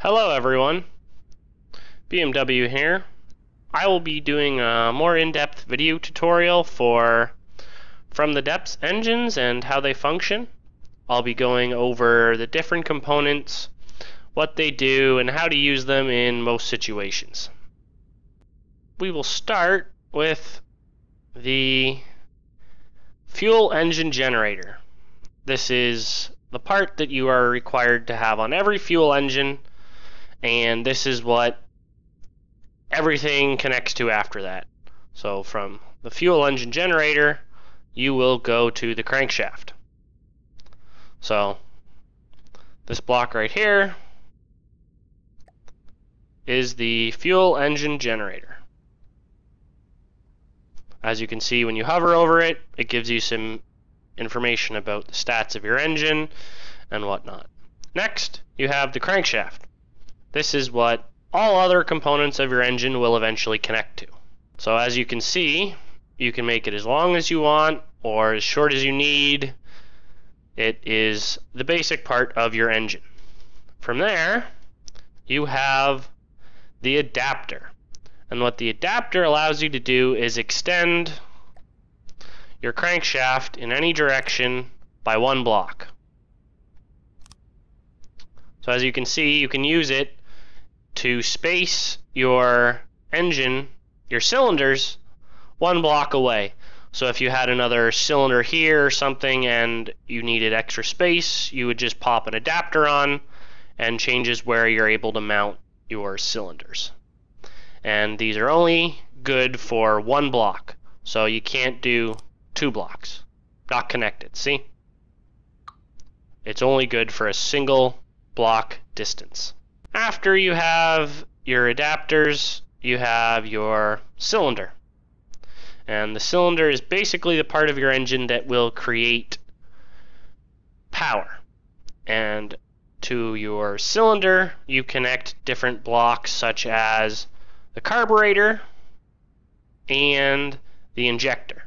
Hello everyone, BMW here. I will be doing a more in-depth video tutorial from the depths engines and how they function. I'll be going over the different components, what they do, and how to use them in most situations. We will start with the fuel engine generator. This is the part that you are required to have on every fuel engine, and this is what everything connects to after that. So from the fuel engine generator, you will go to the crankshaft. So this block right here is the fuel engine generator. As you can see, when you hover over it, it gives you some information about the stats of your engine and whatnot. Next, you have the crankshaft. This is what all other components of your engine will eventually connect to. So as you can see, you can make it as long as you want or as short as you need. It is the basic part of your engine. From there, you have the adapter. And what the adapter allows you to do is extend your crankshaft in any direction by one block. So as you can see, you can use it to space your engine, your cylinders, one block away. So if you had another cylinder here or something and you needed extra space, you would just pop an adapter on and changes where you're able to mount your cylinders. And these are only good for one block, so you can't do two blocks. Not connected, see? It's only good for a single block distance. After you have your adapters, you have your cylinder. And the cylinder is basically the part of your engine that will create power. And to your cylinder, you connect different blocks such as the carburetor and the injector.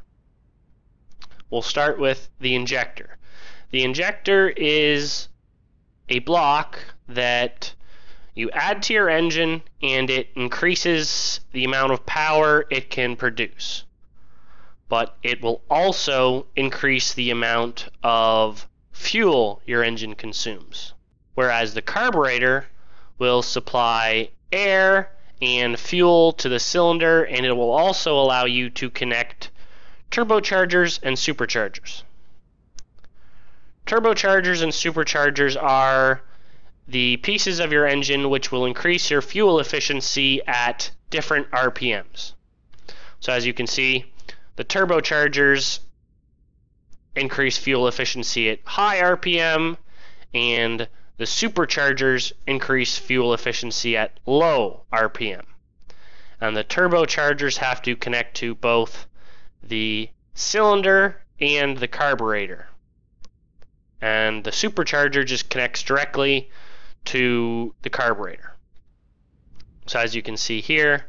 We'll start with the injector. The injector is a block that you add to your engine and it increases the amount of power it can produce. But it will also increase the amount of fuel your engine consumes. Whereas the carburetor will supply air and fuel to the cylinder, and it will also allow you to connect turbochargers and superchargers. Turbochargers and superchargers are the pieces of your engine which will increase your fuel efficiency at different RPMs. So as you can see, the turbochargers increase fuel efficiency at high RPM, and the superchargers increase fuel efficiency at low RPM. And the turbochargers have to connect to both the cylinder and the carburetor. And the supercharger just connects directly to the carburetor. So as you can see here,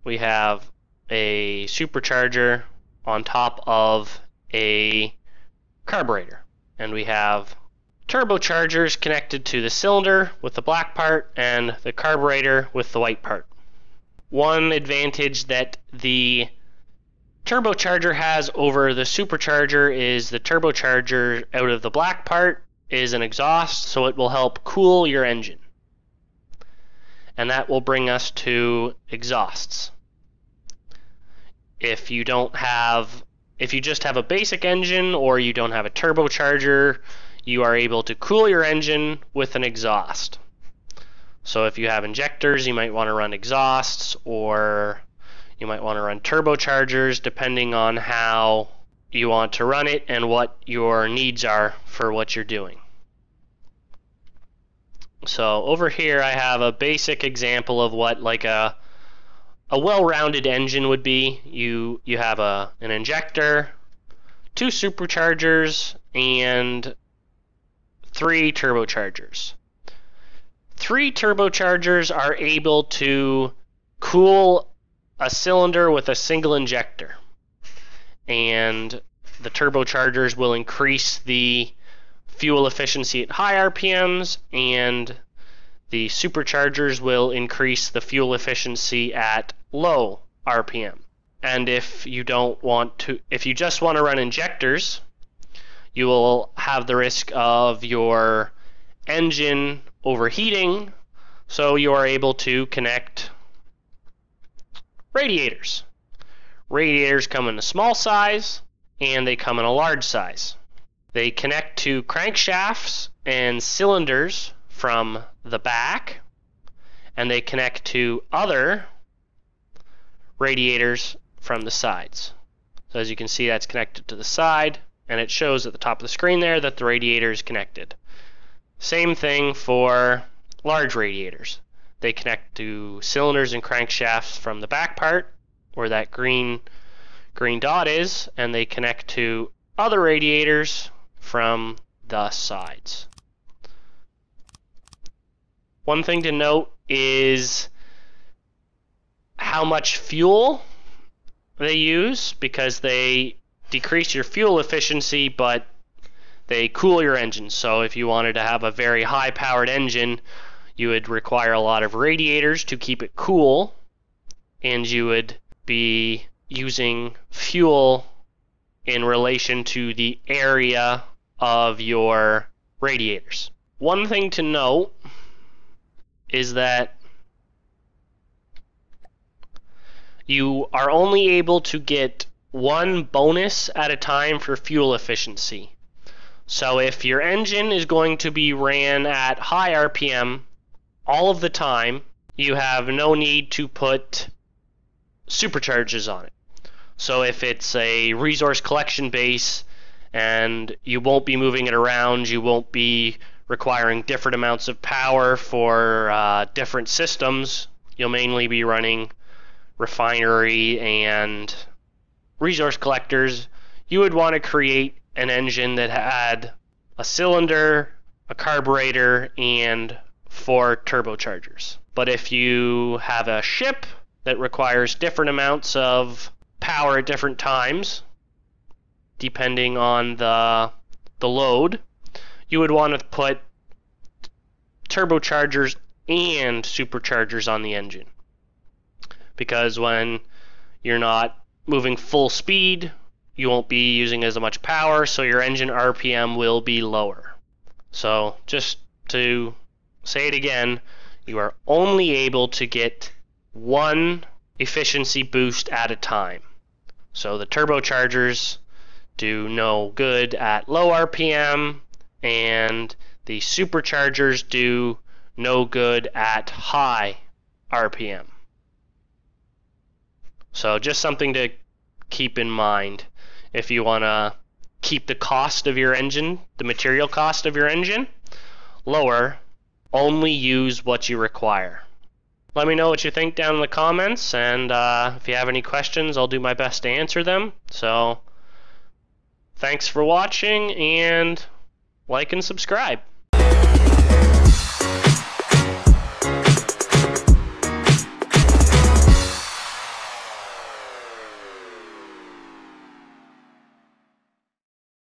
we have a supercharger on top of a carburetor. And we have turbochargers connected to the cylinder with the black part and the carburetor with the white part. One advantage that the turbocharger has over the supercharger is the turbocharger out of the black part is an exhaust, so it will help cool your engine. And that will bring us to exhausts. If you just have a basic engine or you don't have a turbocharger, you are able to cool your engine with an exhaust. So if you have injectors, you might want to run exhausts, or you might want to run turbochargers depending on how you want to run it and what your needs are for what you're doing. So over here I have a basic example of what like a well-rounded engine would be. You have an injector, two superchargers, and 3 turbochargers. 3 turbochargers are able to cool a cylinder with a single injector, and the turbochargers will increase the fuel efficiency at high RPMs, and The superchargers will increase the fuel efficiency at low RPM. And if you just want to run injectors, you will have the risk of your engine overheating, so you are able to connect radiators. Radiators come in a small size and they come in a large size. They connect to crankshafts and cylinders from the back, and they connect to other radiators from the sides. So as you can see, that's connected to the side, and it shows at the top of the screen there that the radiator is connected. Same thing for large radiators. They connect to cylinders and crankshafts from the back part, where that green dot is, and they connect to other radiators from the sides. One thing to note is how much fuel they use, because they decrease your fuel efficiency, but they cool your engine. So if you wanted to have a very high powered engine, you would require a lot of radiators to keep it cool, and you would be using fuel in relation to the area of your radiators. One thing to note is that you are only able to get one bonus at a time for fuel efficiency. So if your engine is going to be ran at high RPM all of the time, you have no need to put superchargers on it. So if it's a resource collection base and you won't be moving it around, you won't be requiring different amounts of power for different systems, you'll mainly be running refinery and resource collectors, you would want to create an engine that had a cylinder, a carburetor, and 4 turbochargers. But if you have a ship that requires different amounts of power at different times, depending on the load, you would want to put turbochargers and superchargers on the engine. Because when you're not moving full speed, you won't be using as much power, so your engine RPM will be lower. So just to say it again, you are only able to get one efficiency boost at a time. So the turbochargers do no good at low RPM, and the superchargers do no good at high RPM. So just something to keep in mind if you want to keep the cost of your engine, the material cost of your engine, lower. Only use what you require. Let me know what you think down in the comments, and if you have any questions, I'll do my best to answer them. So thanks for watching, and like and subscribe.